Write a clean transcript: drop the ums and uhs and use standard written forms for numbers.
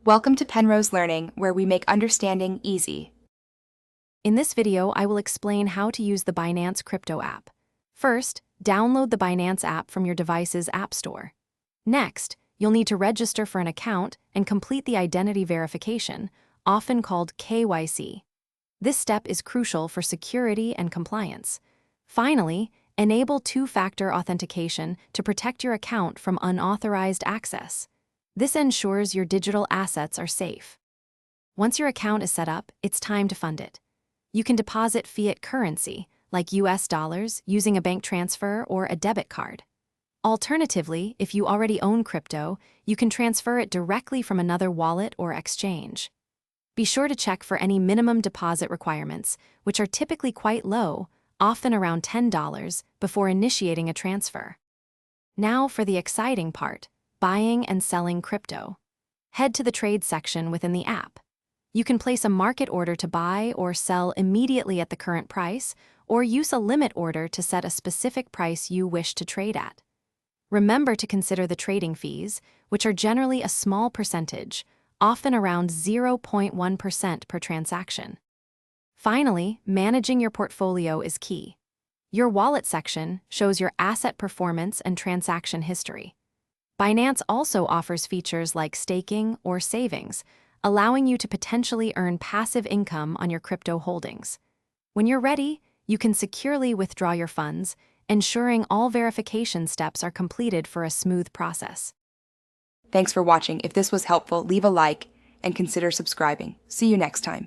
Welcome to Penrose Learning, where we make understanding easy. In this video, I will explain how to use the Binance crypto app. First, download the Binance app from your device's app store. Next, you'll need to register for an account and complete the identity verification, often called KYC. This step is crucial for security and compliance. Finally, enable two-factor authentication to protect your account from unauthorized access. This ensures your digital assets are safe. Once your account is set up, it's time to fund it. You can deposit fiat currency, like US dollars, using a bank transfer or a debit card. Alternatively, if you already own crypto, you can transfer it directly from another wallet or exchange. Be sure to check for any minimum deposit requirements, which are typically quite low, often around $10, before initiating a transfer. Now for the exciting part: buying and selling crypto. Head to the trade section within the app. You can place a market order to buy or sell immediately at the current price, or use a limit order to set a specific price you wish to trade at. Remember to consider the trading fees, which are generally a small percentage, often around 0.1% per transaction. Finally, managing your portfolio is key. Your wallet section shows your asset performance and transaction history. Binance also offers features like staking or savings, allowing you to potentially earn passive income on your crypto holdings. When you're ready, you can securely withdraw your funds, ensuring all verification steps are completed for a smooth process. Thanks for watching. If this was helpful, leave a like and consider subscribing. See you next time.